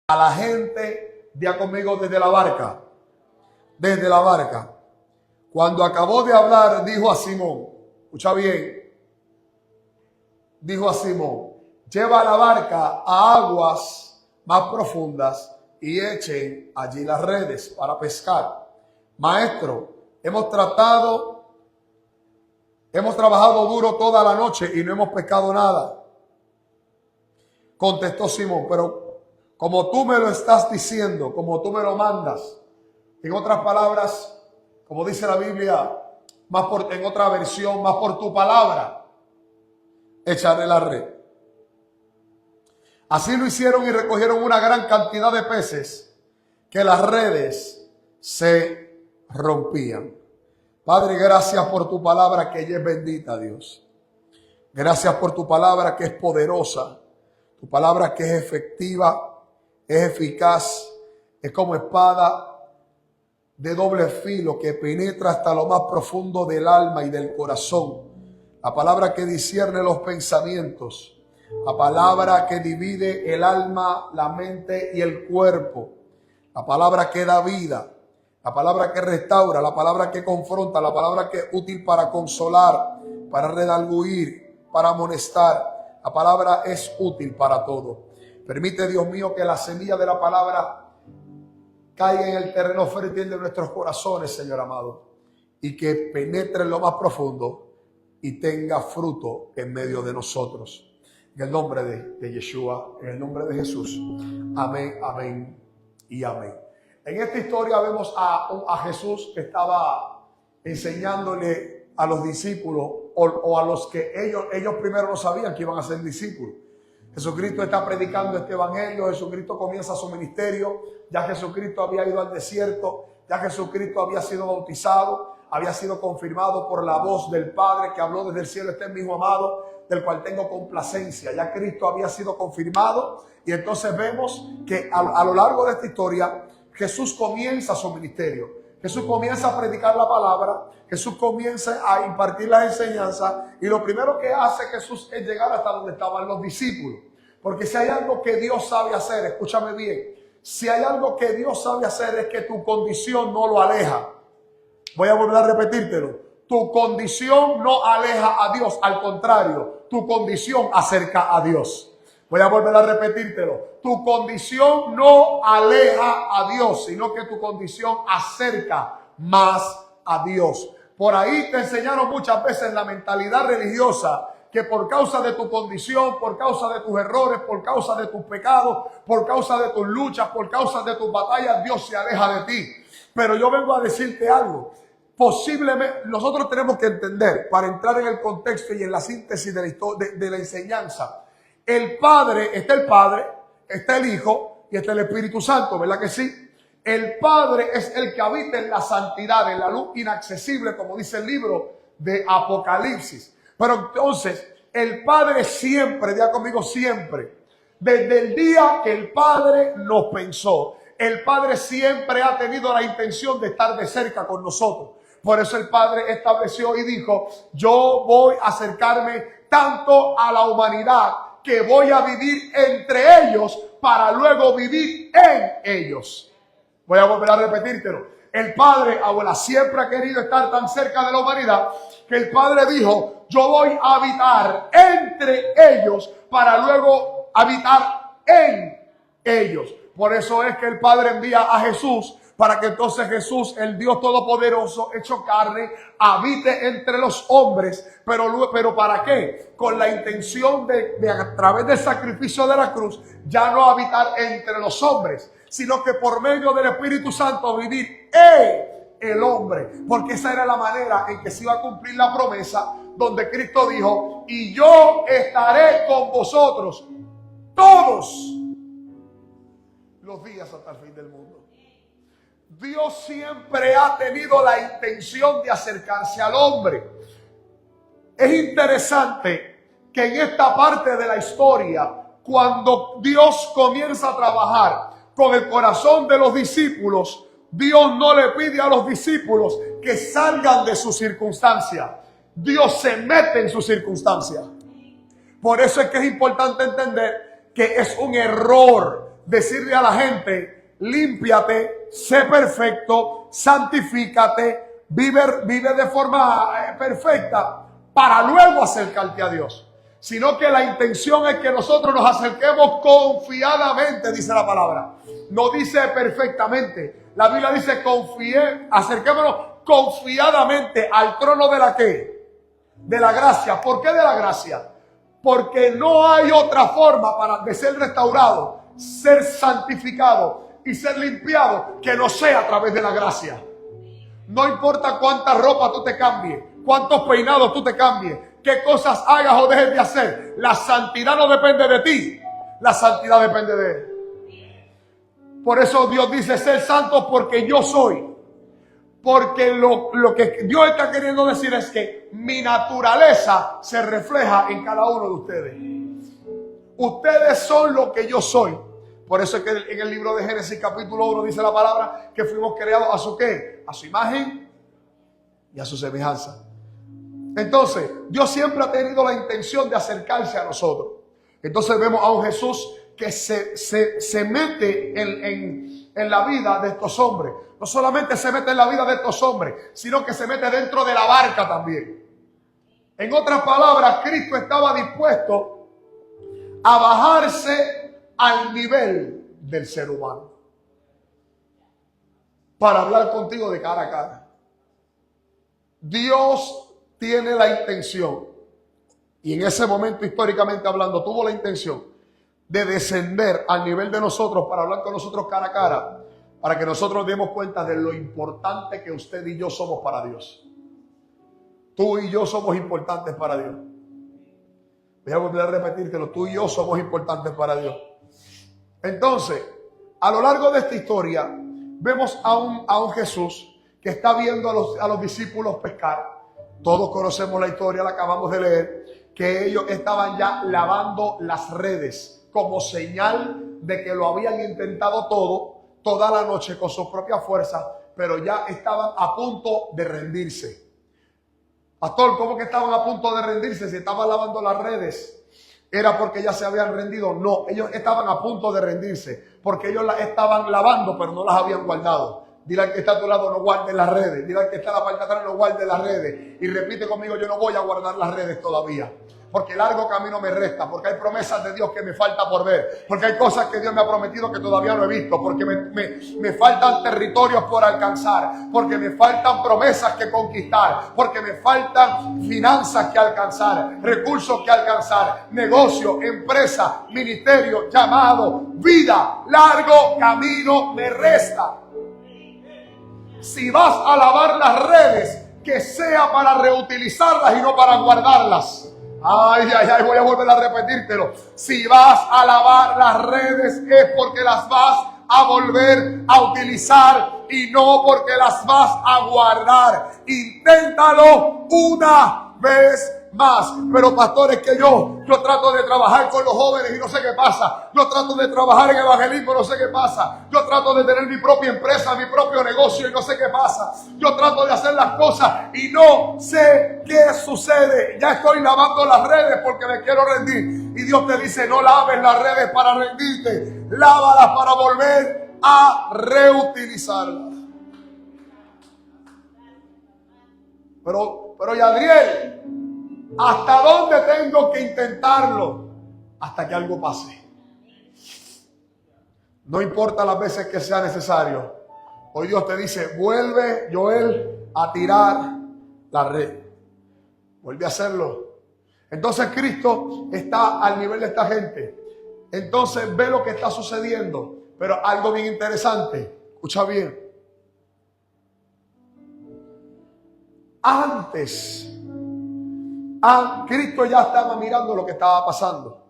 a la gente, diga conmigo, desde la barca. Desde la barca. Cuando acabó de hablar, dijo a Simón, escucha bien, dijo a Simón, lleva la barca a aguas más profundas y echen allí las redes para pescar. Maestro, hemos trabajado duro toda la noche y no hemos pescado nada. Contestó Simón, pero como tú me lo estás diciendo, como tú me lo mandas, en otras palabras, como dice la Biblia, en otra versión, más por tu palabra, echaré la red. Así lo hicieron y recogieron una gran cantidad de peces que las redes se rompían. Padre, gracias por tu palabra que ella es bendita, Dios. Gracias por tu palabra que es poderosa, tu palabra que es efectiva, es eficaz, es como espada de doble filo que penetra hasta lo más profundo del alma y del corazón. La palabra que discierne los pensamientos, la palabra que divide el alma, la mente y el cuerpo, la palabra que da vida, la palabra que restaura, la palabra que confronta, la palabra que es útil para consolar, para redarguir, para amonestar. La palabra es útil para todo. Permite, Dios mío, que la semilla de la palabra caiga en el terreno fértil de nuestros corazones, Señor amado, y que penetre en lo más profundo y tenga fruto en medio de nosotros. En el nombre de Yeshua, en el nombre de Jesús. Amén, amén y amén. En esta historia vemos a Jesús que estaba enseñándole a los discípulos o a los que ellos primero no sabían que iban a ser discípulos. Jesucristo está predicando este evangelio, Jesucristo comienza su ministerio, ya Jesucristo había ido al desierto, ya Jesucristo había sido bautizado, había sido confirmado por la voz del Padre que habló desde el cielo, este es mi hijo amado, del cual tengo complacencia. Ya Cristo había sido confirmado y entonces vemos que a lo largo de esta historia Jesús comienza su ministerio. Jesús comienza a predicar la palabra, Jesús comienza a impartir las enseñanzas y lo primero que hace Jesús es llegar hasta donde estaban los discípulos. Porque si hay algo que Dios sabe hacer, escúchame bien, si hay algo que Dios sabe hacer es que tu condición no lo aleja. Voy a volver a repetírtelo. Tu condición no aleja a Dios, al contrario, tu condición acerca a Dios. Voy a volver a repetírtelo. Tu condición no aleja a Dios, sino que tu condición acerca más a Dios. Por ahí te enseñaron muchas veces la mentalidad religiosa que por causa de tu condición, por causa de tus errores, por causa de tus pecados, por causa de tus luchas, por causa de tus batallas, Dios se aleja de ti. Pero yo vengo a decirte algo. Posiblemente nosotros tenemos que entender, para entrar en el contexto y en la síntesis de la enseñanza, está el Hijo y está el Espíritu Santo, ¿verdad que sí? El Padre es el que habita en la santidad, en la luz inaccesible, como dice el libro de Apocalipsis. Pero entonces, el Padre siempre, diga conmigo siempre, desde el día que el Padre nos pensó, el Padre siempre ha tenido la intención de estar de cerca con nosotros. Por eso el Padre estableció y dijo, yo voy a acercarme tanto a la humanidad que voy a vivir entre ellos para luego vivir en ellos. Voy a volver a repetírtelo. El Padre, abuela, siempre ha querido estar tan cerca de la humanidad que el Padre dijo, yo voy a habitar entre ellos para luego habitar en ellos. Por eso es que el Padre envía a Jesús para que entonces Jesús, el Dios Todopoderoso, hecho carne, habite entre los hombres. Pero ¿para qué? Con la intención de a través del sacrificio de la cruz, ya no habitar entre los hombres, sino que por medio del Espíritu Santo vivir en el hombre. Porque esa era la manera en que se iba a cumplir la promesa, donde Cristo dijo, y yo estaré con vosotros todos los días hasta el fin del mundo. Dios siempre ha tenido la intención de acercarse al hombre. Es interesante que en esta parte de la historia, cuando Dios comienza a trabajar con el corazón de los discípulos, Dios no le pide a los discípulos que salgan de su circunstancia. Dios se mete en su circunstancia. Por eso es que es importante entender que es un error decirle a la gente, límpiate, sé perfecto, santifícate, vive de forma perfecta para luego acercarte a Dios. Sino que la intención es que nosotros nos acerquemos confiadamente, dice la palabra. No dice perfectamente. La Biblia dice acerquémonos confiadamente al trono de la ¿qué? De la gracia. ¿Por qué de la gracia? Porque no hay otra forma de ser restaurado, ser santificado y ser limpiado que no sea a través de la gracia. No importa cuánta ropa tú te cambies, cuántos peinados tú te cambies, qué cosas hagas o dejes de hacer. La santidad no depende de ti, la santidad depende de Él. Por eso Dios dice ser santo porque yo soy. Porque lo que Dios está queriendo decir es que mi naturaleza se refleja en cada uno de ustedes. Ustedes son lo que yo soy. Por eso es que en el libro de Génesis capítulo 1 dice la palabra que fuimos creados a su ¿qué? A su imagen y a su semejanza. Entonces, Dios siempre ha tenido la intención de acercarse a nosotros. Entonces vemos a un Jesús que se mete en la vida de estos hombres. No solamente se mete en la vida de estos hombres, sino que se mete dentro de la barca también. En otras palabras, Cristo estaba dispuesto a bajarse al nivel del ser humano para hablar contigo de cara a cara. Dios tiene la intención, y en ese momento históricamente hablando tuvo la intención de descender al nivel de nosotros para hablar con nosotros cara a cara, para que nosotros demos cuenta de lo importante que usted y yo somos para Dios. Tú y yo somos importantes para Dios. Voy a volver a repetírtelo, tú y yo somos importantes para Dios. Entonces, a lo largo de esta historia, vemos a un Jesús que está viendo a los discípulos pescar. Todos conocemos la historia, la acabamos de leer, que ellos estaban ya lavando las redes como señal de que lo habían intentado toda la noche con sus propias fuerzas, pero ya estaban a punto de rendirse. Pastor, ¿cómo que estaban a punto de rendirse? Si estaban lavando las redes, ¿era porque ya se habían rendido? No, ellos estaban a punto de rendirse, porque ellos las estaban lavando, pero no las habían guardado. Dile al que está a tu lado, no guarde las redes. Dile al que está a la parte de atrás, no guarde las redes. Y repite conmigo, yo no voy a guardar las redes todavía. Porque largo camino me resta, porque hay promesas de Dios que me falta por ver, porque hay cosas que Dios me ha prometido que todavía no he visto, porque me faltan territorios por alcanzar, porque me faltan promesas que conquistar, porque me faltan finanzas que alcanzar, recursos que alcanzar, negocio, empresa, ministerio, llamado, vida. Largo camino me resta. Si vas a lavar las redes, que sea para reutilizarlas y no para guardarlas. Ay, voy a volver a repetírtelo. Si vas a lavar las redes es porque las vas a volver a utilizar y no porque las vas a guardar. Inténtalo una vez más. Pero pastor, es que yo trato de trabajar con los jóvenes y no sé qué pasa. Yo trato de trabajar en evangelismo y no sé qué pasa. Yo trato de tener mi propia empresa, mi propio negocio y no sé qué pasa. Yo trato de hacer las cosas y no sé qué sucede. Ya estoy lavando las redes porque me quiero rendir. Y Dios te dice, no laves las redes para rendirte. Lávalas para volver a reutilizarlas. Pero Yadriel, ¿hasta dónde tengo que intentarlo? Hasta que algo pase. No importa las veces que sea necesario. Hoy Dios te dice, vuelve, Joel, a tirar la red. Vuelve a hacerlo. Entonces Cristo está al nivel de esta gente. Entonces ve lo que está sucediendo. Pero algo bien interesante. Escucha bien. Antes, Cristo ya estaba mirando lo que estaba pasando.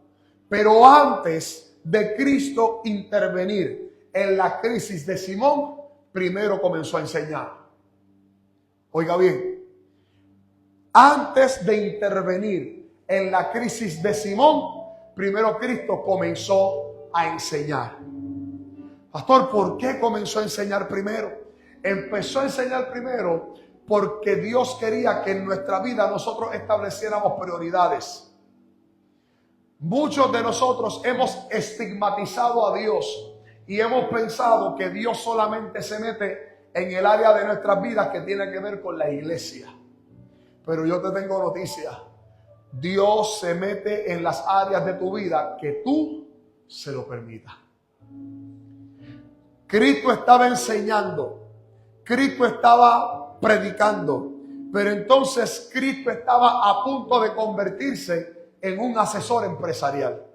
Pero antes de Cristo intervenir en la crisis de Simón, primero comenzó a enseñar. Oiga bien, antes de intervenir en la crisis de Simón, primero Cristo comenzó a enseñar. Pastor, ¿por qué comenzó a enseñar primero? Empezó a enseñar primero porque Dios quería que en nuestra vida nosotros estableciéramos prioridades. Muchos de nosotros hemos estigmatizado a Dios y hemos pensado que Dios solamente se mete en el área de nuestras vidas que tiene que ver con la iglesia. Pero yo te tengo noticia. Dios se mete en las áreas de tu vida que tú se lo permitas. Cristo estaba enseñando, Cristo estaba predicando, pero entonces Cristo estaba a punto de convertirse en un asesor empresarial.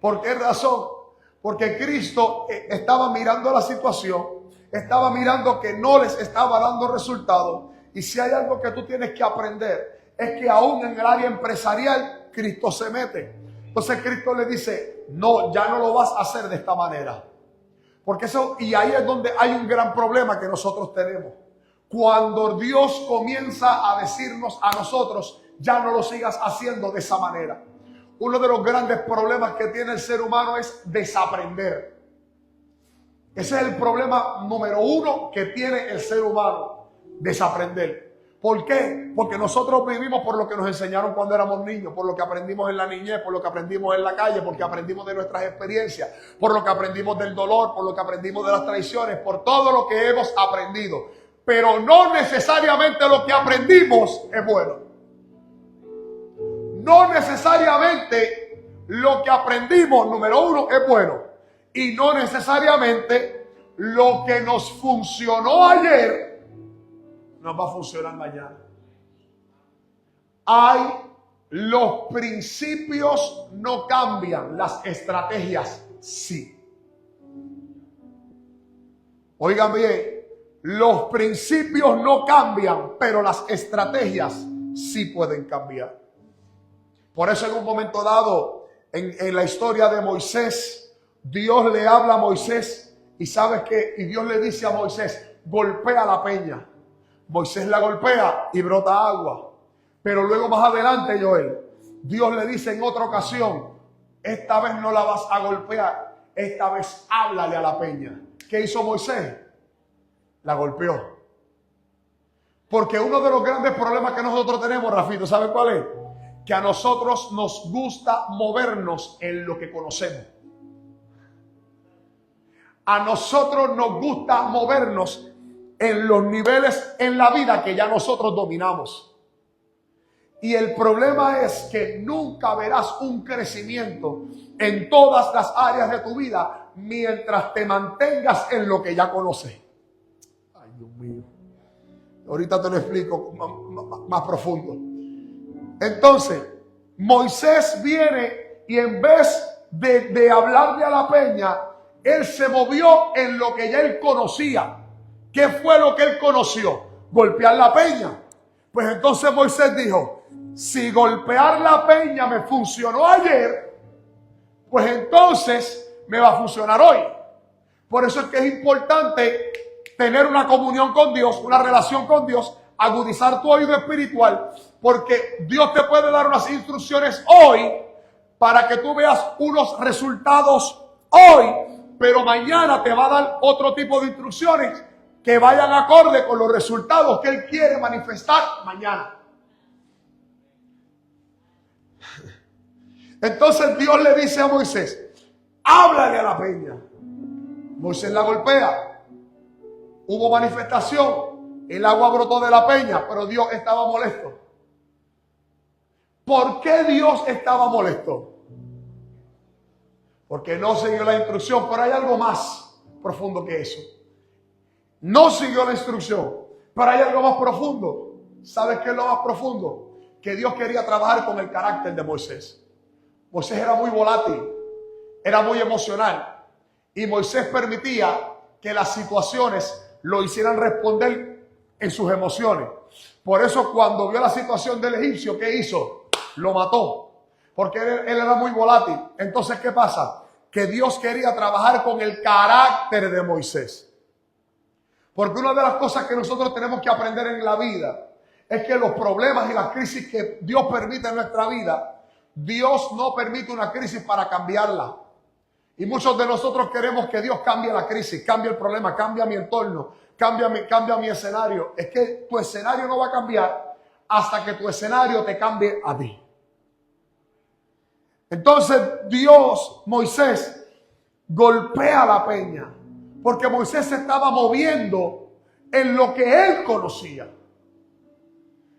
¿Por qué razón? Porque Cristo estaba mirando la situación, estaba mirando que no les estaba dando resultados. Y si hay algo que tú tienes que aprender, es que aún en el área empresarial, Cristo se mete. Entonces Cristo le dice, no, ya no lo vas a hacer de esta manera. Porque eso, y ahí es donde hay un gran problema que nosotros tenemos. Cuando Dios comienza a decirnos a nosotros, ya no lo sigas haciendo de esa manera. Uno de los grandes problemas que tiene el ser humano es desaprender. Ese es el problema número uno que tiene el ser humano, desaprender. ¿Por qué? Porque nosotros vivimos por lo que nos enseñaron cuando éramos niños, por lo que aprendimos en la niñez, por lo que aprendimos en la calle, porque aprendimos de nuestras experiencias, por lo que aprendimos del dolor, por lo que aprendimos de las traiciones, por todo lo que hemos aprendido. Pero no necesariamente lo que aprendimos es bueno. No necesariamente lo que aprendimos, número uno, es bueno. Y no necesariamente lo que nos funcionó ayer nos va a funcionar mañana. Los principios no cambian, las estrategias sí. Oigan bien, los principios no cambian, pero las estrategias sí pueden cambiar. Por eso en un momento dado, en la historia de Moisés, Dios le habla a Moisés y ¿sabes qué? Y Dios le dice a Moisés, golpea la peña. Moisés la golpea y brota agua. Pero luego más adelante, Joel, Dios le dice en otra ocasión, esta vez no la vas a golpear, esta vez háblale a la peña. ¿Qué hizo Moisés? La golpeó. Porque uno de los grandes problemas que nosotros tenemos, Rafito, ¿sabe cuál es? Que a nosotros nos gusta movernos en lo que conocemos. A nosotros nos gusta movernos en los niveles en la vida que ya nosotros dominamos. Y el problema es que nunca verás un crecimiento en todas las áreas de tu vida mientras te mantengas en lo que ya conoces. Ay, Dios mío. Ahorita te lo explico más profundo. Entonces, Moisés viene y en vez de hablarle a la peña, él se movió en lo que ya él conocía. ¿Qué fue lo que él conoció? Golpear la peña. Pues entonces Moisés dijo, si golpear la peña me funcionó ayer, pues entonces me va a funcionar hoy. Por eso es que es importante tener una comunión con Dios, una relación con Dios, agudizar tu oído espiritual, porque Dios te puede dar unas instrucciones hoy para que tú veas unos resultados hoy, pero mañana te va a dar otro tipo de instrucciones que vayan acorde con los resultados que Él quiere manifestar mañana. Entonces Dios le dice a Moisés, háblale a la peña. Moisés la golpea. Hubo manifestación. El agua brotó de la peña, pero Dios estaba molesto. ¿Por qué Dios estaba molesto? Porque no siguió la instrucción, pero hay algo más profundo que eso. No siguió la instrucción, pero hay algo más profundo. ¿Sabes qué es lo más profundo? Que Dios quería trabajar con el carácter de Moisés. Moisés era muy volátil, era muy emocional. Y Moisés permitía que las situaciones lo hicieran responder en sus emociones. Por eso cuando vio la situación del egipcio, ¿qué hizo? Lo mató. Porque él era muy volátil. Entonces, ¿qué pasa? Que Dios quería trabajar con el carácter de Moisés. Porque una de las cosas que nosotros tenemos que aprender en la vida es que los problemas y las crisis que Dios permite en nuestra vida, Dios no permite una crisis para cambiarla. Y muchos de nosotros queremos que Dios cambie la crisis, cambie el problema, cambie mi entorno, cambia mi escenario. Es que tu escenario no va a cambiar hasta que tu escenario te cambie a ti. Entonces Moisés golpea la peña, porque Moisés se estaba moviendo en lo que él conocía.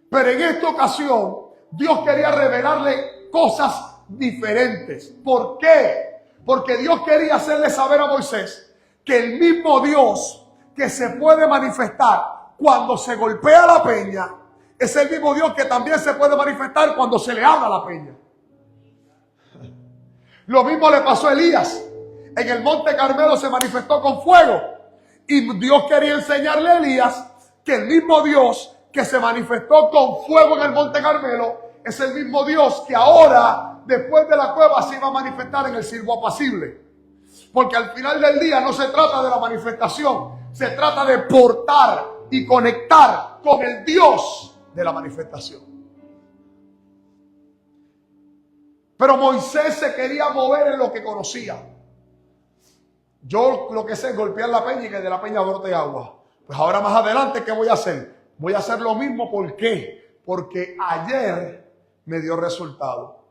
Pero en esta ocasión Dios quería revelarle cosas diferentes. ¿Por qué? Porque Dios quería hacerle saber a Moisés que el mismo Dios que se puede manifestar cuando se golpea la peña es el mismo Dios que también se puede manifestar cuando se le habla la peña. Lo mismo le pasó a Elías. En el monte Carmelo se manifestó con fuego. Y Dios quería enseñarle a Elías que el mismo Dios que se manifestó con fuego en el monte Carmelo es el mismo Dios que ahora, después de la cueva, se iba a manifestar en el siervo apacible. Porque al final del día no se trata de la manifestación, se trata de portar y conectar con el Dios de la manifestación. Pero Moisés se quería mover en lo que conocía. Yo lo que sé es golpear la peña y que de la peña brote agua. Pues ahora más adelante, ¿qué voy a hacer? Voy a hacer lo mismo. ¿Por qué? Porque ayer me dio resultado.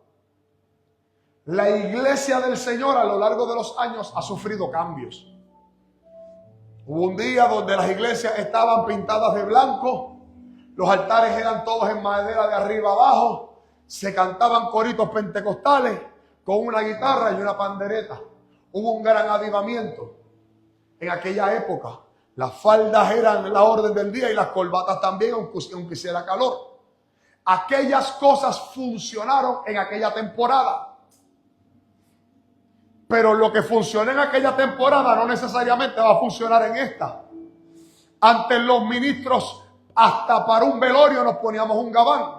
La iglesia del Señor a lo largo de los años ha sufrido cambios. Hubo un día donde las iglesias estaban pintadas de blanco, los altares eran todos en madera de arriba abajo, se cantaban coritos pentecostales con una guitarra y una pandereta. Hubo un gran avivamiento en aquella época. Las faldas eran la orden del día y las corbatas también, aunque hiciera calor. Aquellas cosas funcionaron en aquella temporada. Pero lo que funcionó en aquella temporada no necesariamente va a funcionar en esta. Antes los ministros, hasta para un velorio nos poníamos un gabán.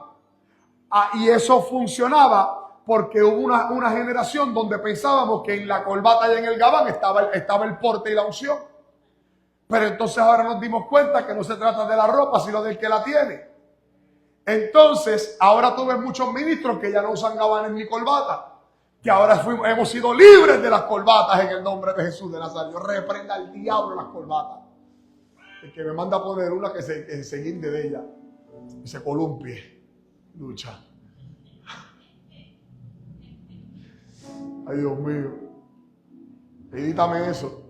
Y eso funcionaba porque hubo una generación donde pensábamos que en la corbata y en el gabán estaba el porte y la unción. Pero entonces ahora nos dimos cuenta que no se trata de la ropa, sino del que la tiene. Entonces, ahora tú ves muchos ministros que ya no usan gabanes ni corbata. Que ahora hemos sido libres de las corbatas en el nombre de Jesús de Nazaret. Yo reprenda al diablo las corbatas. El que me manda a poner una que se guinde de ella y se columpie. Lucha. Ay, Dios mío. Edítame eso.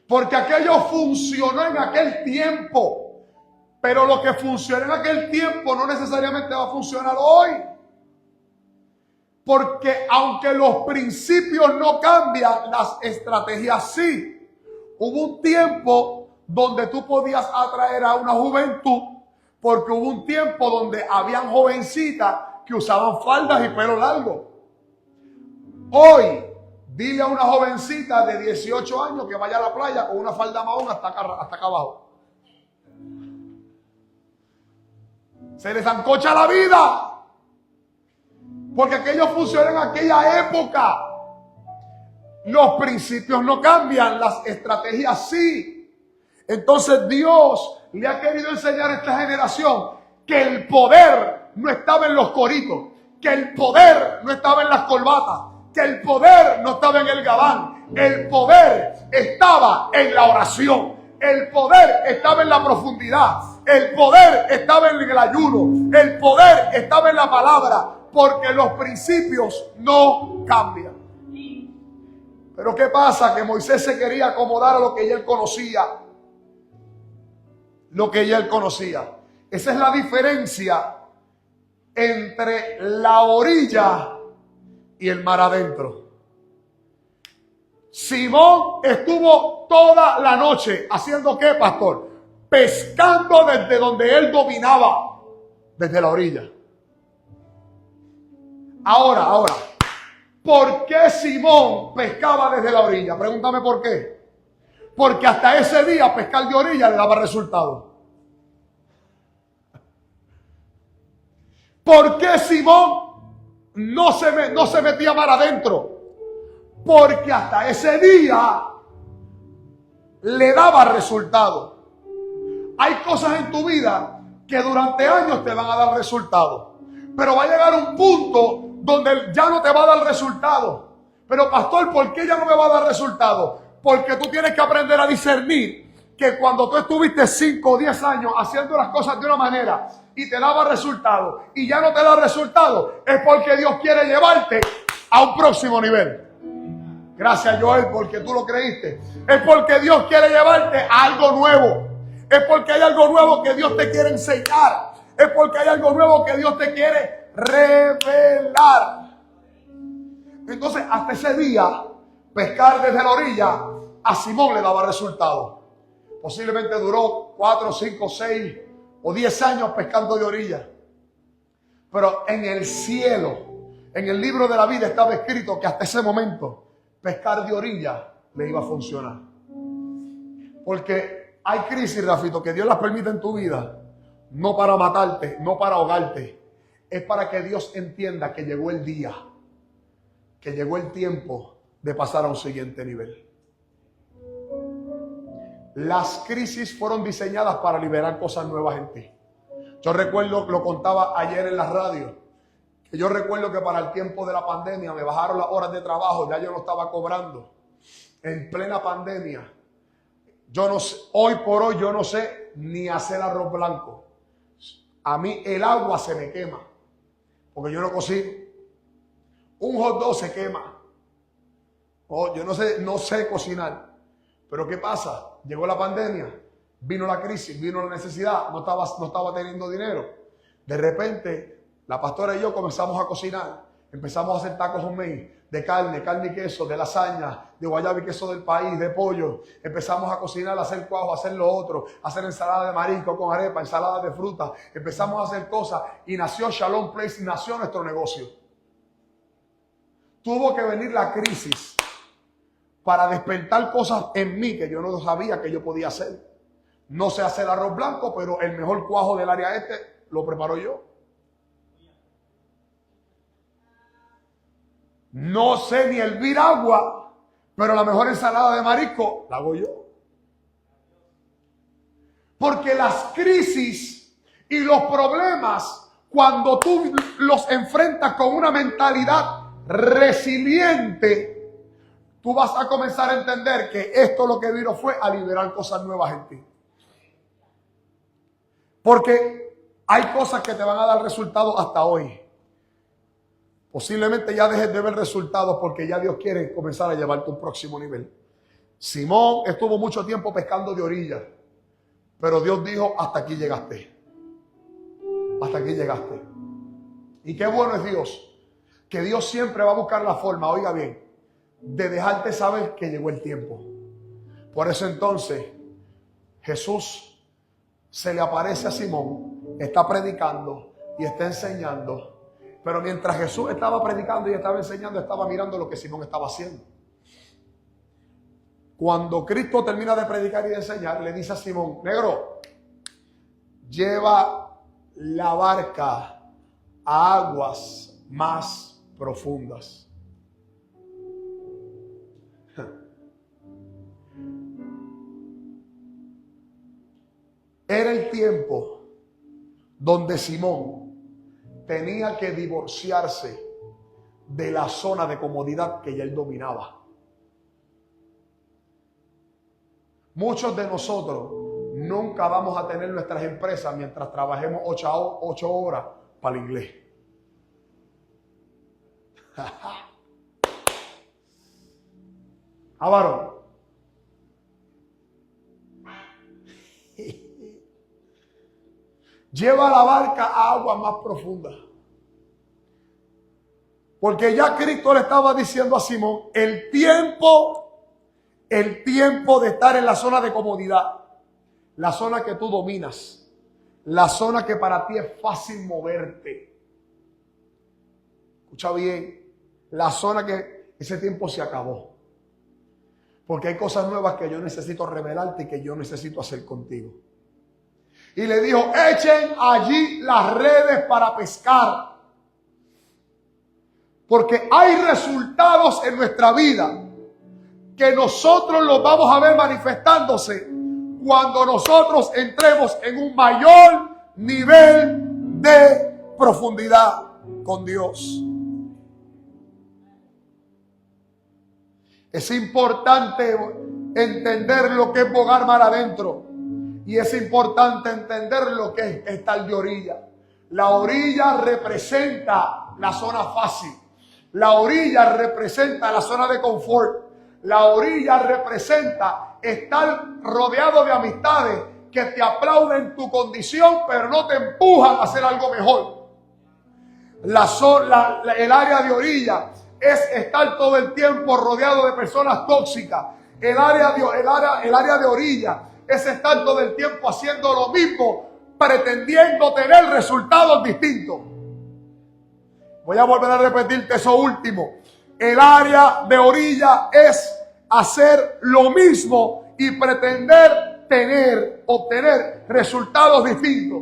Porque aquello funcionó en aquel tiempo. Pero lo que funcionó en aquel tiempo no necesariamente va a funcionar hoy. Porque aunque los principios no cambian, las estrategias sí. Hubo un tiempo donde tú podías atraer a una juventud, porque hubo un tiempo donde habían jovencitas que usaban faldas y pelo largo. Hoy, dile a una jovencita de 18 años que vaya a la playa con una falda mahón hasta acá abajo. Se les zancocha la vida. Porque aquello funcionó en aquella época. Los principios no cambian, las estrategias sí. Entonces Dios le ha querido enseñar a esta generación que el poder no estaba en los coritos, que el poder no estaba en las corbatas, que el poder no estaba en el gabán. El poder estaba en la oración. El poder estaba en la profundidad. El poder estaba en el ayuno. El poder estaba en la palabra. Porque los principios no cambian. Pero ¿qué pasa? Que Moisés se quería acomodar a lo que ya él conocía. Lo que ya él conocía. Esa es la diferencia entre la orilla y el mar adentro. Simón estuvo toda la noche haciendo ¿qué, pastor? Pescando desde donde él dominaba, desde la orilla. Ahora, ¿por qué Simón pescaba desde la orilla? Pregúntame por qué. Porque hasta ese día pescar de orilla le daba resultado. ¿Por qué Simón no se metía mar adentro? Porque hasta ese día le daba resultado. Hay cosas en tu vida que durante años te van a dar resultado. Pero va a llegar un punto donde ya no te va a dar resultado. Pero pastor, ¿por qué ya no me va a dar resultado? Porque tú tienes que aprender a discernir que cuando tú estuviste 5 o 10 años haciendo las cosas de una manera y te daba resultado y ya no te da resultado, es porque Dios quiere llevarte a un próximo nivel. Gracias, Joel, porque tú lo creíste. Es porque Dios quiere llevarte a algo nuevo. Es porque hay algo nuevo que Dios te quiere enseñar. Es porque hay algo nuevo que Dios te quiere revelar. Entonces, hasta ese día, pescar desde la orilla a Simón le daba resultado. Posiblemente duró 4, 5, 6 o 10 años pescando de orilla. Pero en el cielo, en el libro de la vida estaba escrito que hasta ese momento pescar de orilla le iba a funcionar. Porque hay crisis, Rafito, que Dios las permite en tu vida, no para matarte, no para ahogarte. Es para que Dios entienda que llegó el día, que llegó el tiempo de pasar a un siguiente nivel. Las crisis fueron diseñadas para liberar cosas nuevas en ti. Yo recuerdo, lo contaba ayer en la radio, que yo recuerdo que para el tiempo de la pandemia me bajaron las horas de trabajo, ya yo no estaba cobrando. En plena pandemia, yo no sé, hoy por hoy yo no sé ni hacer arroz blanco. A mí el agua se me quema, porque yo no cocino. Un hot dog se quema. Oh, yo no sé cocinar. Pero ¿qué pasa? Llegó la pandemia, vino la crisis, vino la necesidad, no estaba teniendo dinero. De repente, la pastora y yo comenzamos a cocinar. Empezamos a hacer tacos homemade, de carne y queso, de lasaña, de guayaba y queso del país, de pollo. Empezamos a cocinar, a hacer cuajo, a hacer lo otro, a hacer ensalada de marisco con arepa, ensalada de fruta. Empezamos a hacer cosas y nació Shalom Place y nació nuestro negocio. Tuvo que venir la crisis para despertar cosas en mí que yo no sabía que yo podía hacer. No sé hacer arroz blanco, pero el mejor cuajo del área este lo preparo yo. No sé ni hervir agua, pero la mejor ensalada de marisco la hago yo. Porque las crisis y los problemas, cuando tú los enfrentas con una mentalidad resiliente, tú vas a comenzar a entender que esto lo que vino fue a liberar cosas nuevas en ti. Porque hay cosas que te van a dar resultados hasta hoy. Posiblemente ya dejes de ver resultados porque ya Dios quiere comenzar a llevarte a un próximo nivel. Simón estuvo mucho tiempo pescando de orilla, pero Dios dijo, hasta aquí llegaste. Hasta aquí llegaste. Y qué bueno es Dios, que Dios siempre va a buscar la forma, oiga bien, de dejarte saber que llegó el tiempo. Por eso entonces Jesús se le aparece a Simón, está predicando y está enseñando. Pero mientras Jesús estaba predicando y estaba enseñando, estaba mirando lo que Simón estaba haciendo. Cuando Cristo termina de predicar y de enseñar, le dice a Simón, negro, lleva la barca a aguas más profundas. Era el tiempo donde Simón tenía que divorciarse de la zona de comodidad que ya él dominaba. Muchos de nosotros nunca vamos a tener nuestras empresas mientras trabajemos 8 horas para el inglés. Varón. Lleva la barca a aguas más profundas. Porque ya Cristo le estaba diciendo a Simón, el tiempo de estar en la zona de comodidad, la zona que tú dominas, la zona que para ti es fácil moverte. Escucha bien, la zona que ese tiempo se acabó. Porque hay cosas nuevas que yo necesito revelarte y que yo necesito hacer contigo. Y le dijo, echen allí las redes para pescar. Porque hay resultados en nuestra vida que nosotros los vamos a ver manifestándose cuando nosotros entremos en un mayor nivel de profundidad con Dios. Es importante entender lo que es bogar mar adentro. Y es importante entender lo que es estar de orilla. La orilla representa la zona fácil. La orilla representa la zona de confort. La orilla representa estar rodeado de amistades que te aplauden tu condición, pero no te empujan a hacer algo mejor. El área de orilla es estar todo el tiempo rodeado de personas tóxicas. El área de orilla es estar todo el tiempo haciendo lo mismo, pretendiendo tener resultados distintos. Voy a volver a repetirte eso último. El área de orilla es hacer lo mismo y pretender obtener resultados distintos.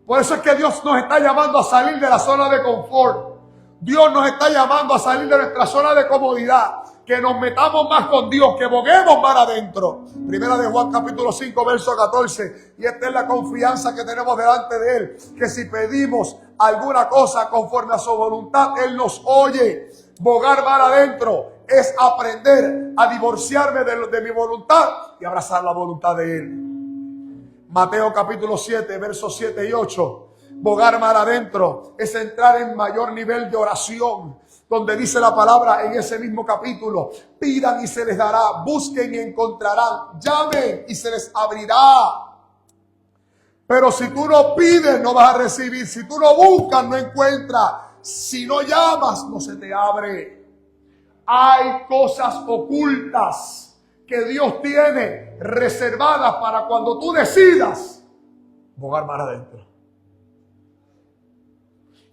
Por eso es que Dios nos está llamando a salir de la zona de confort. Dios nos está llamando a salir de nuestra zona de comodidad. Que nos metamos más con Dios, que boguemos más adentro. Primera de Juan capítulo 5 verso 14. Y esta es la confianza que tenemos delante de Él. Que si pedimos alguna cosa conforme a su voluntad, Él nos oye. Bogar más adentro es aprender a divorciarme de mi voluntad y abrazar la voluntad de Él. Mateo capítulo 7 versos 7 y 8. Bogar mar adentro es entrar en mayor nivel de oración, donde dice la palabra en ese mismo capítulo: pidan y se les dará, busquen y encontrarán, llamen y se les abrirá. Pero si tú no pides, no vas a recibir. Si tú no buscas, no encuentras. Si no llamas, no se te abre. Hay cosas ocultas que Dios tiene reservadas para cuando tú decidas bogar mar adentro.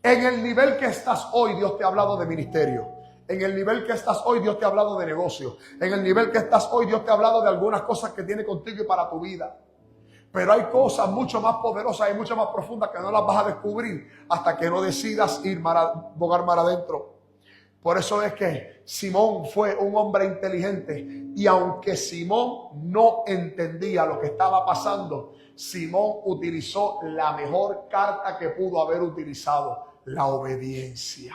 En el nivel que estás hoy, Dios te ha hablado de ministerio. En el nivel que estás hoy, Dios te ha hablado de negocio. En el nivel que estás hoy, Dios te ha hablado de algunas cosas que tiene contigo y para tu vida. Pero hay cosas mucho más poderosas y mucho más profundas que no las vas a descubrir hasta que no decidas bogar mar adentro. Por eso es que Simón fue un hombre inteligente. Y aunque Simón no entendía lo que estaba pasando, Simón utilizó la mejor carta que pudo haber utilizado: la obediencia.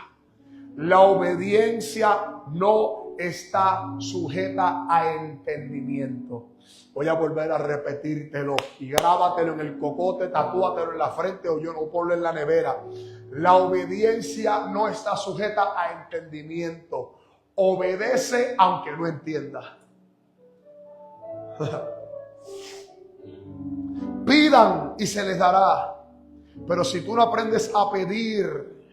La obediencia no está sujeta a entendimiento. Voy a volver a repetírtelo y grábatelo en el cocote, tatúatelo en la frente o yo no ponlo en la nevera. La obediencia no está sujeta a entendimiento. Obedece aunque no entienda. Pidan y se les dará. Pero si tú no aprendes a pedir,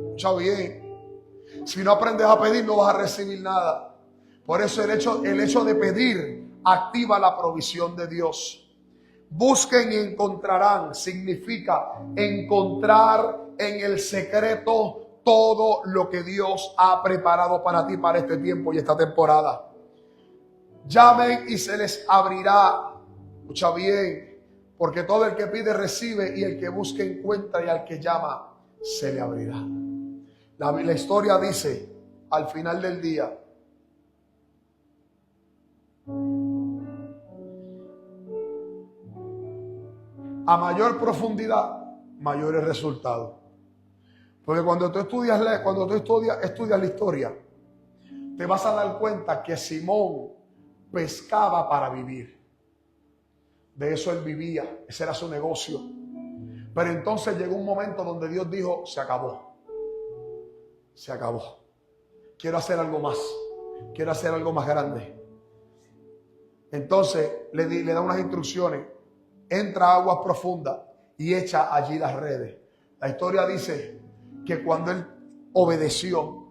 escucha bien, si no aprendes a pedir no vas a recibir nada. Por eso el hecho de pedir activa la provisión de Dios. Busquen y encontrarán significa encontrar en el secreto todo lo que Dios ha preparado para ti para este tiempo y esta temporada. Llamen y se les abrirá. Escucha bien, porque todo el que pide recibe y el que busca encuentra y al que llama se le abrirá. La historia dice al final del día: a mayor profundidad, mayores resultados. Porque cuando tú estudias la historia, te vas a dar cuenta que Simón pescaba para vivir. De eso él vivía, ese era su negocio. Pero entonces llegó un momento donde Dios dijo: se acabó. Se acabó. Quiero hacer algo más. Quiero hacer algo más grande. Entonces le da unas instrucciones. Entra a aguas profundas y echa allí las redes. La historia dice que cuando él obedeció,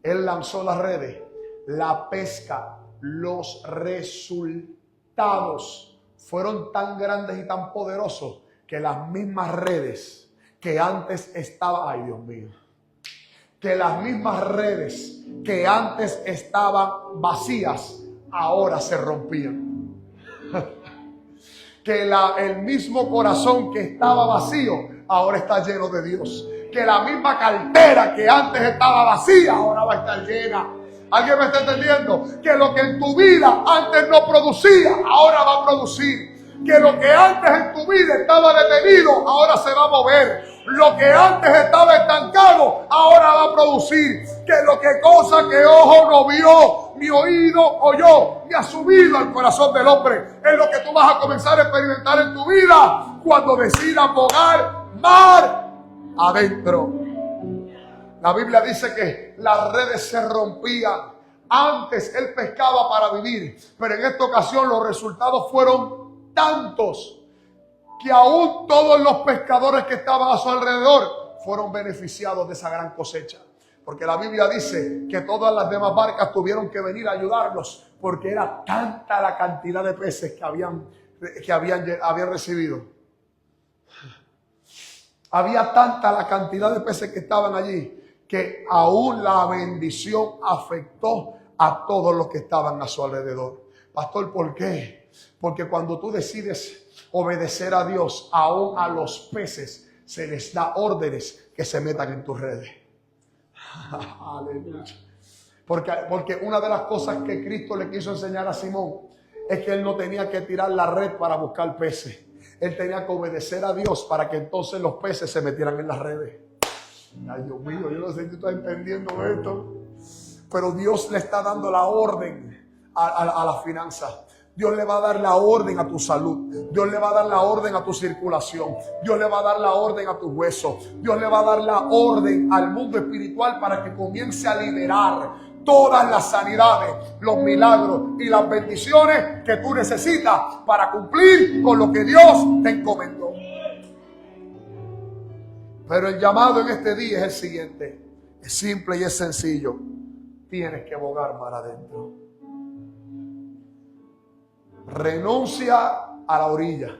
él lanzó las redes, la pesca, los resultados fueron tan grandes y tan poderosos que las mismas redes que antes estaban, ay Dios mío, que las mismas redes que antes estaban vacías, ahora se rompían. Que el mismo corazón que estaba vacío, ahora está lleno de Dios. Que la misma cartera que antes estaba vacía, ahora va a estar llena. ¿Alguien me está entendiendo? Que lo que en tu vida antes no producía, ahora va a producir. Que lo que antes en tu vida estaba detenido, ahora se va a mover. Lo que antes estaba estancado, ahora va a producir. Que lo que cosa que ojo no vio, ni oído oyó, ni ha subido al corazón del hombre, es lo que tú vas a comenzar a experimentar en tu vida cuando decidas bogar mar adentro. La Biblia dice que las redes se rompían. Antes él pescaba para vivir, pero en esta ocasión los resultados fueron tantos que aún todos los pescadores que estaban a su alrededor fueron beneficiados de esa gran cosecha. Porque la Biblia dice que todas las demás barcas tuvieron que venir a ayudarlos porque era tanta la cantidad de peces que habían recibido. Había tanta la cantidad de peces que estaban allí que aún la bendición afectó a todos los que estaban a su alrededor. Pastor, ¿por qué? Porque cuando tú decides obedecer a Dios, aún a los peces se les da órdenes que se metan en tus redes. Aleluya. Porque una de las cosas que Cristo le quiso enseñar a Simón es que él no tenía que tirar la red para buscar peces. Él tenía que obedecer a Dios para que entonces los peces se metieran en las redes. Ay, Dios mío, yo no sé si tú estás entendiendo esto. Pero Dios le está dando la orden a la finanza. Dios le va a dar la orden a tu salud. Dios le va a dar la orden a tu circulación. Dios le va a dar la orden a tus huesos. Dios le va a dar la orden al mundo espiritual para que comience a liberar todas las sanidades, los milagros y las bendiciones que tú necesitas para cumplir con lo que Dios te encomendó. Pero el llamado en este día es el siguiente. Es simple y es sencillo. Tienes que bogar mar adentro. Renuncia a la orilla.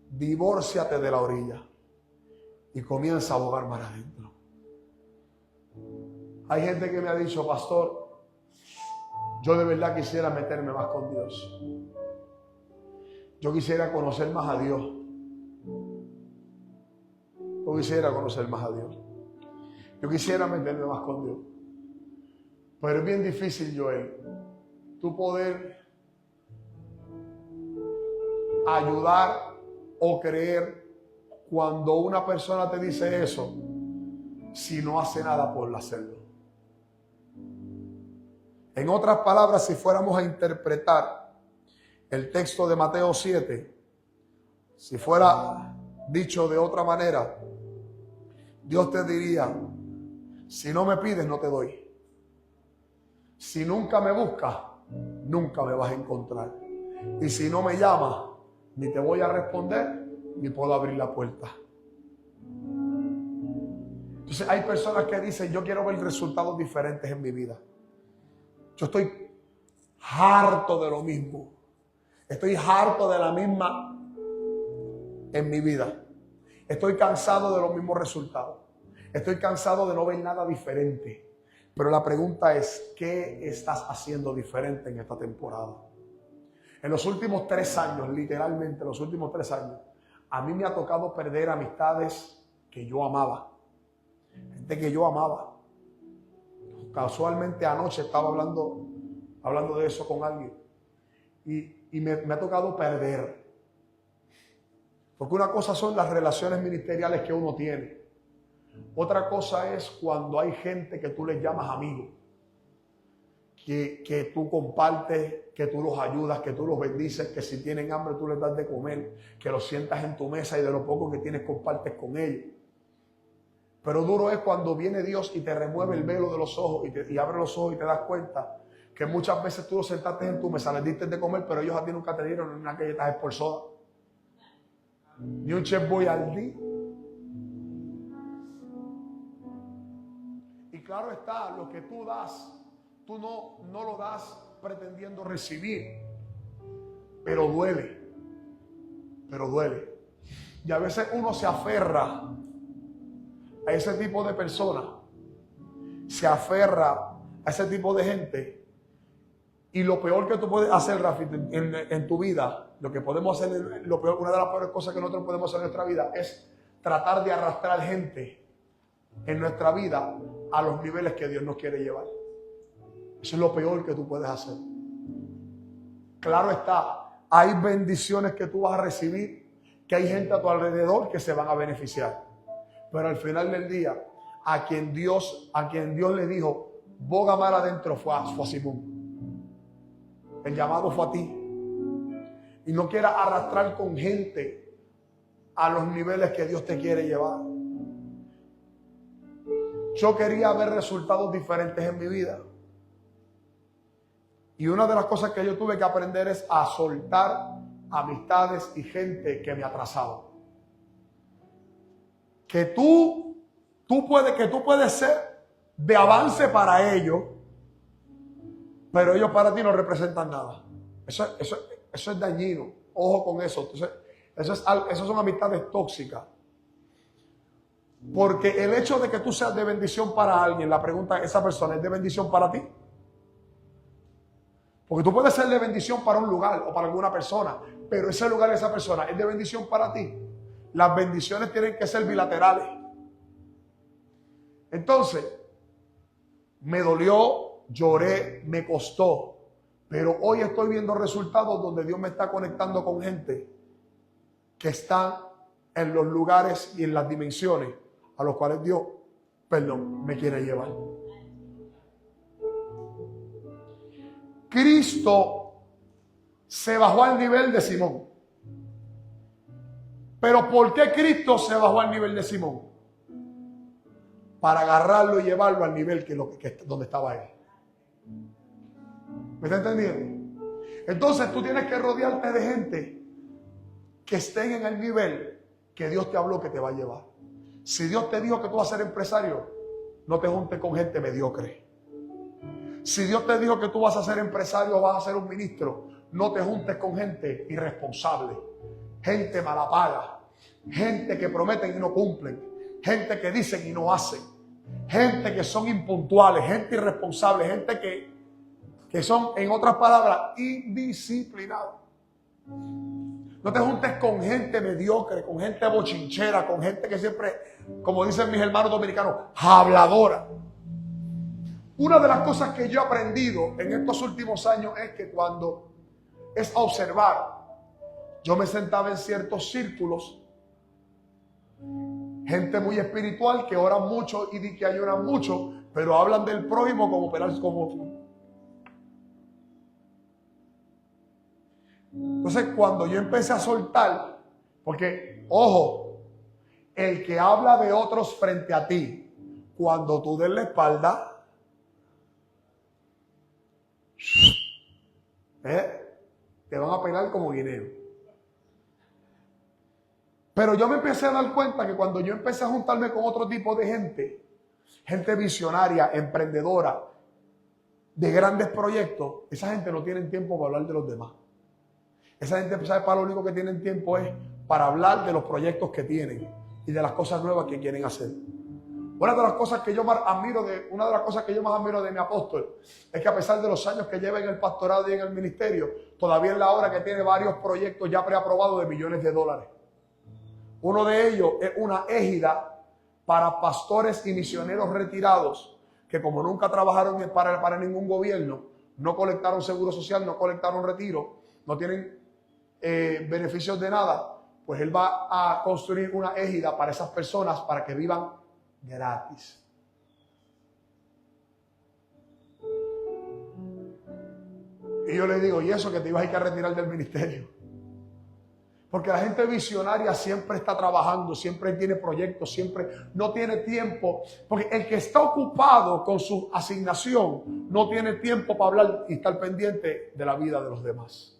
Divórciate de la orilla y comienza a bogar mar adentro. Hay gente que me ha dicho, pastor, yo de verdad quisiera meterme más con Dios. Yo quisiera conocer más a Dios. Yo quisiera conocer más a Dios. Yo quisiera meterme más con Dios. Pero es bien difícil, Joel, tú poder ayudar o creer cuando una persona te dice eso si no hace nada por hacerlo. En otras palabras, si fuéramos a interpretar el texto de Mateo 7, si fuera dicho de otra manera, Dios te diría, si no me pides, no te doy. Si nunca me buscas, nunca me vas a encontrar. Y si no me llamas, ni te voy a responder, ni puedo abrir la puerta. Entonces hay personas que dicen, yo quiero ver resultados diferentes en mi vida. Yo estoy harto de lo mismo. Estoy harto de la misma en mi vida. Estoy cansado de los mismos resultados. Estoy cansado de no ver nada diferente. Pero la pregunta es, ¿qué estás haciendo diferente en esta temporada? En los últimos 3 años, literalmente los últimos 3 años, a mí me ha tocado perder amistades que yo amaba. Gente que yo amaba. Casualmente anoche estaba hablando de eso con alguien. Y me ha tocado perder. Porque una cosa son las relaciones ministeriales que uno tiene. Otra cosa es cuando hay gente que tú les llamas amigos. Que tú compartes, que tú los ayudas, que tú los bendices, que si tienen hambre tú les das de comer, que los sientas en tu mesa y de lo poco que tienes compartes con ellos. Pero duro es cuando viene Dios y te remueve el velo de los ojos y abre los ojos y te das cuenta que muchas veces tú los sentaste en tu mesa, les diste de comer, pero ellos a ti nunca te dieron ni una galleta por soda, ni un Chef Boyardee. Y claro está, lo que tú das, tú no lo das pretendiendo recibir, pero duele. Y a veces uno se aferra a ese tipo de personas, se aferra a ese tipo de gente. Y lo peor que tú puedes hacer, Rafi, en tu vida, lo que podemos hacer, una de las peores cosas que nosotros podemos hacer en nuestra vida es tratar de arrastrar gente en nuestra vida a los niveles que Dios nos quiere llevar. Eso es lo peor que tú puedes hacer. Claro está, hay bendiciones que tú vas a recibir que hay gente a tu alrededor que se van a beneficiar. Pero al final del día, a quien Dios le dijo, boga mar adentro, fue a Simón. El llamado fue a ti. Y no quieras arrastrar con gente a los niveles que Dios te quiere llevar. Yo quería ver resultados diferentes en mi vida. Y una de las cosas que yo tuve que aprender es a soltar amistades y gente que me atrasaba. Que tú puedes ser de avance para ellos, pero ellos para ti no representan nada. Eso es dañino. Ojo con eso. Entonces, eso son amistades tóxicas. Porque el hecho de que tú seas de bendición para alguien, la pregunta es, ¿esa persona es de bendición para ti? Porque tú puedes ser de bendición para un lugar o para alguna persona, pero ese lugar, esa persona, ¿es de bendición para ti? Las bendiciones tienen que ser bilaterales. Entonces, me dolió, lloré, me costó, pero hoy estoy viendo resultados donde Dios me está conectando con gente que están en los lugares y en las dimensiones a los cuales Dios, me quiere llevar. Cristo se bajó al nivel de Simón. Pero ¿por qué Cristo se bajó al nivel de Simón? Para agarrarlo y llevarlo al nivel donde estaba él. ¿Me está entendiendo? Entonces tú tienes que rodearte de gente que estén en el nivel que Dios te habló que te va a llevar. Si Dios te dijo que tú vas a ser empresario, no te juntes con gente mediocre. Si Dios te dijo que tú vas a ser empresario o vas a ser un ministro, no te juntes con gente irresponsable, gente mala paga, gente que prometen y no cumplen, gente que dicen y no hacen, gente que son impuntuales, gente irresponsable, gente que son, en otras palabras, indisciplinados. No te juntes con gente mediocre, con gente bochinchera, con gente que siempre, como dicen mis hermanos dominicanos, habladora. Una de las cosas que yo he aprendido en estos últimos años es que cuando es a observar, yo me sentaba en ciertos círculos, gente muy espiritual que oran mucho y que ayunan mucho, pero hablan del prójimo como. Entonces, cuando yo empecé a soltar, porque, ojo, el que habla de otros frente a ti, cuando tú des la espalda, te van a pelar como guineo. Pero yo me empecé a dar cuenta que cuando yo empecé a juntarme con otro tipo de gente visionaria, emprendedora, de grandes proyectos, esa gente no tiene tiempo para hablar de los demás. Esa gente, ¿sabe? Para lo único que tienen tiempo es para hablar de los proyectos que tienen y de las cosas nuevas que quieren hacer. Una de las cosas que yo más admiro de mi apóstol es que a pesar de los años que lleva en el pastorado y en el ministerio, todavía es la hora que tiene varios proyectos ya preaprobados de millones de dólares. Uno de ellos es una égida para pastores y misioneros retirados que, como nunca trabajaron para ningún gobierno, no colectaron seguro social, no colectaron retiro, no tienen beneficios de nada, pues él va a construir una égida para esas personas para que vivan gratis. Y yo le digo, ¿y eso que te ibas a ir a retirar del ministerio? Porque la gente visionaria siempre está trabajando, siempre tiene proyectos, siempre no tiene tiempo. Porque el que está ocupado con su asignación no tiene tiempo para hablar y estar pendiente de la vida de los demás.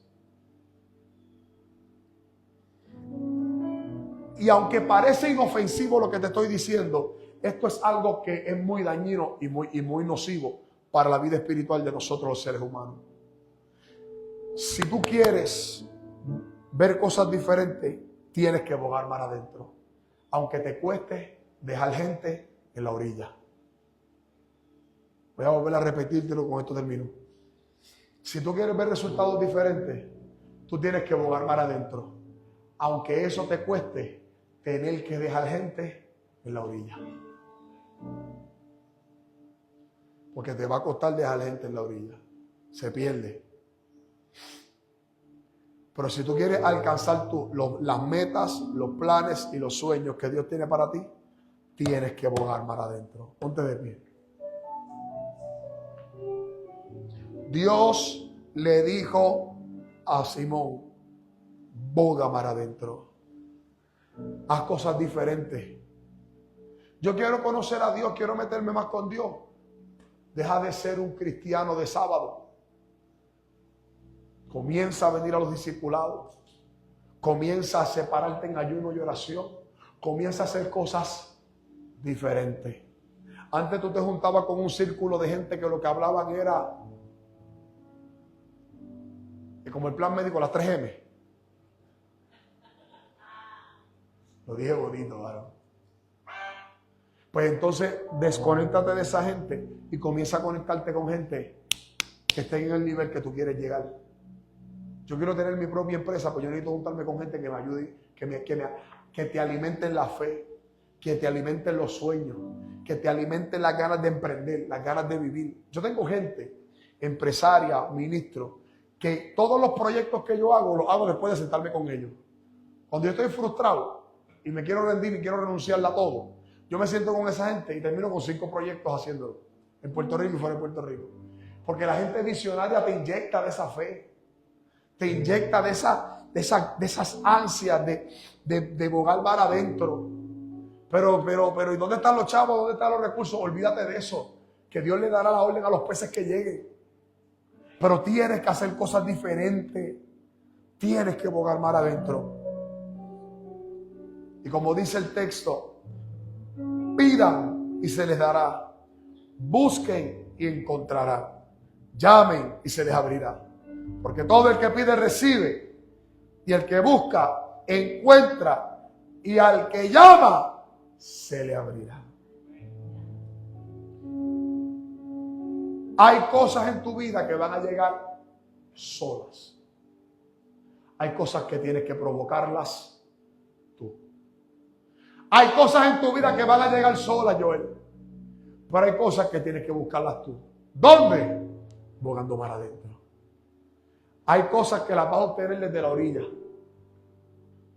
Y aunque parece inofensivo lo que te estoy diciendo, esto es algo que es muy dañino y muy nocivo para la vida espiritual de nosotros los seres humanos. Si tú quieres ver cosas diferentes, tienes que bogar mar adentro. Aunque te cueste dejar gente en la orilla. Voy a volver a repetírtelo, con esto termino. Si tú quieres ver resultados diferentes, tú tienes que bogar mar adentro. Aunque eso te cueste tener que dejar gente en la orilla. Porque te va a costar dejar gente en la orilla. Se pierde. Pero si tú quieres alcanzar las metas, los planes y los sueños que Dios tiene para ti, tienes que bogar mar adentro. Ponte de pie. Dios le dijo a Simón, boga mar adentro. Haz cosas diferentes. Yo quiero conocer a Dios, quiero meterme más con Dios. Deja de ser un cristiano de sábado. Comienza a venir a los discipulados. Comienza a separarte en ayuno y oración. Comienza a hacer cosas diferentes. Antes tú te juntabas con un círculo de gente que lo que hablaban era como el plan médico, las 3M. Lo dije bonito, ¿verdad? Pues entonces desconéctate de esa gente y comienza a conectarte con gente que esté en el nivel que tú quieres llegar. Yo quiero tener mi propia empresa, pues yo necesito juntarme con gente que me ayude, que te alimenten la fe, que te alimenten los sueños, que te alimenten las ganas de emprender, las ganas de vivir. Yo tengo gente, empresaria, ministro, que todos los proyectos que yo hago, los hago después de sentarme con ellos. Cuando yo estoy frustrado y me quiero rendir y quiero renunciarle a todo, yo me siento con esa gente y termino con 5 proyectos haciéndolo, en Puerto Rico y fuera de Puerto Rico. Porque la gente visionaria te inyecta de esa fe, te inyecta de esas ansias de bogar mar adentro. Pero ¿y dónde están los chavos? ¿Dónde están los recursos? Olvídate de eso, que Dios le dará la orden a los peces que lleguen. Pero tienes que hacer cosas diferentes. Tienes que bogar mar adentro. Y como dice el texto, pidan y se les dará. Busquen y encontrarán. Llamen y se les abrirá. Porque todo el que pide recibe. Y el que busca encuentra. Y al que llama se le abrirá. Hay cosas en tu vida que van a llegar solas. Hay cosas que tienes que provocarlas tú. Hay cosas en tu vida que van a llegar solas, Joel. Pero hay cosas que tienes que buscarlas tú. ¿Dónde? Bogando mar adentro. Hay cosas que las vas a obtener desde la orilla.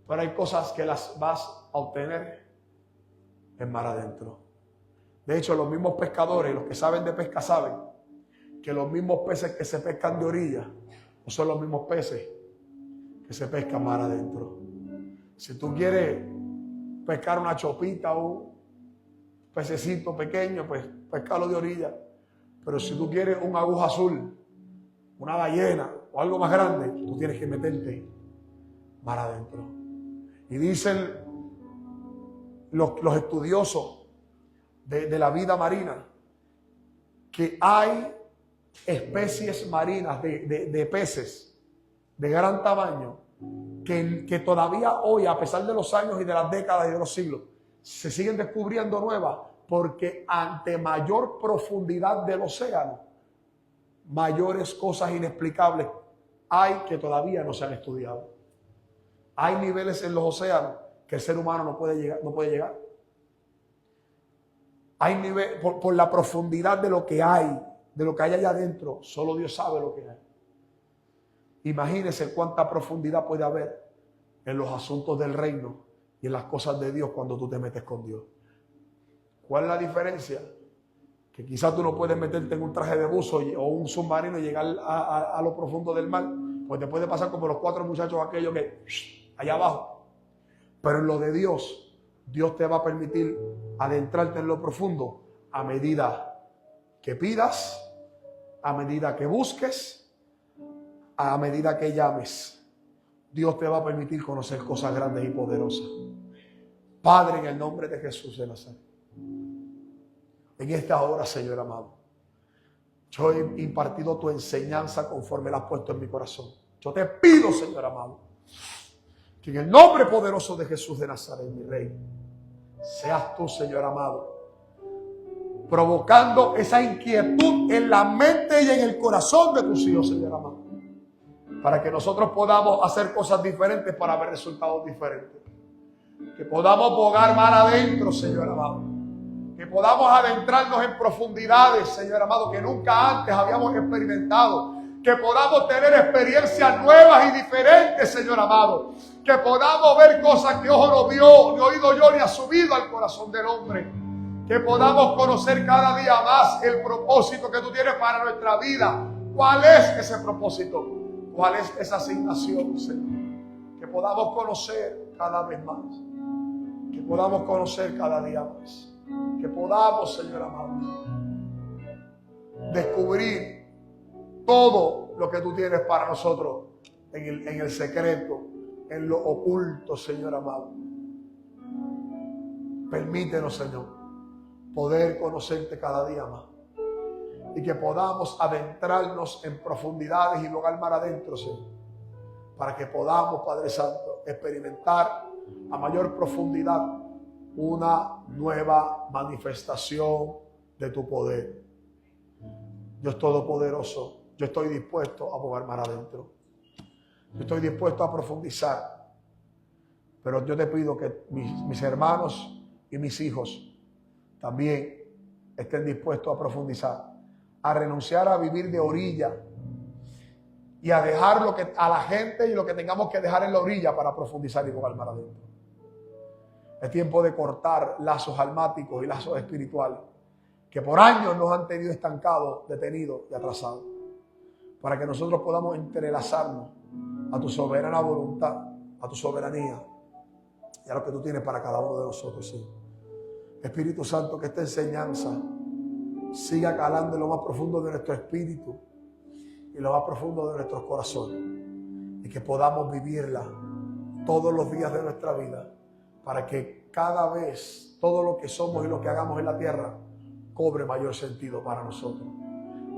Pero hay cosas que las vas a obtener en mar adentro. De hecho, los mismos pescadores, los que saben de pesca, saben que los mismos peces que se pescan de orilla no son los mismos peces que se pescan mar adentro. Si tú quieres pescar una chopita o un pececito pequeño, pues pescalo de orilla. Pero si tú quieres un aguja azul, una ballena o algo más grande, tú tienes que meterte mar adentro. Y dicen los estudiosos de la vida marina que hay especies marinas de peces de gran tamaño que todavía hoy, a pesar de los años y de las décadas y de los siglos, se siguen descubriendo nuevas, porque ante mayor profundidad del océano, mayores cosas inexplicables hay que todavía no se han estudiado. Hay niveles en los océanos que el ser humano no puede llegar. Hay niveles por la profundidad de lo que hay allá adentro. Solo Dios sabe lo que hay. Imagínese cuánta profundidad puede haber en los asuntos del reino y en las cosas de Dios cuando tú te metes con Dios. ¿Cuál es la diferencia? Que quizás tú no puedes meterte en un traje de buzo o un submarino y llegar a lo profundo del mar, pues te puede pasar como los 4 muchachos aquellos que allá abajo. Pero en lo de Dios, Dios te va a permitir adentrarte en lo profundo a medida que pidas, a medida que busques, a medida que llames. Dios te va a permitir conocer cosas grandes y poderosas. Padre, en el nombre de Jesús de Nazaret, en esta hora, Señor amado, yo he impartido tu enseñanza conforme la has puesto en mi corazón. Yo te pido, Señor amado, que en el nombre poderoso de Jesús de Nazaret, mi Rey, seas tú, Señor amado, provocando esa inquietud en la mente y en el corazón de tus hijos, Señor amado, para que nosotros podamos hacer cosas diferentes para ver resultados diferentes. Que podamos bogar mar adentro, Señor amado. Que podamos adentrarnos en profundidades, Señor amado, que nunca antes habíamos experimentado. Que podamos tener experiencias nuevas y diferentes, Señor amado. Que podamos ver cosas que ojo no vio, ni oído yo, ni ha subido al corazón del hombre. Que podamos conocer cada día más el propósito que tú tienes para nuestra vida. ¿Cuál es ese propósito? ¿Cuál es esa asignación, Señor? Que podamos conocer cada vez más. Que podamos conocer cada día más. Que podamos, Señor amado, descubrir todo lo que tú tienes para nosotros en el secreto, en lo oculto, Señor amado. Permítenos, Señor, poder conocerte cada día más y que podamos adentrarnos en profundidades y lugar mar adentro, Señor, para que podamos, Padre Santo, experimentar a mayor profundidad una nueva manifestación de tu poder. Dios Todopoderoso, yo estoy dispuesto a bogar mar adentro. Yo estoy dispuesto a profundizar. Pero yo te pido que mis hermanos y mis hijos también estén dispuestos a profundizar, a renunciar a vivir de orilla y a dejar lo que a la gente y lo que tengamos que dejar en la orilla para profundizar y bogar mar adentro. Es tiempo de cortar lazos almáticos y lazos espirituales que por años nos han tenido estancados, detenidos y atrasados, para que nosotros podamos entrelazarnos a tu soberana voluntad, a tu soberanía y a lo que tú tienes para cada uno de nosotros, sí. Espíritu Santo, que esta enseñanza siga calando en lo más profundo de nuestro espíritu y lo más profundo de nuestros corazones, y que podamos vivirla todos los días de nuestra vida, para que cada vez todo lo que somos y lo que hagamos en la tierra cobre mayor sentido para nosotros.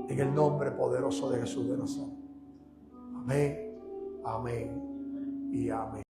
En el nombre poderoso de Jesús de Nazaret. Amén, amén y amén.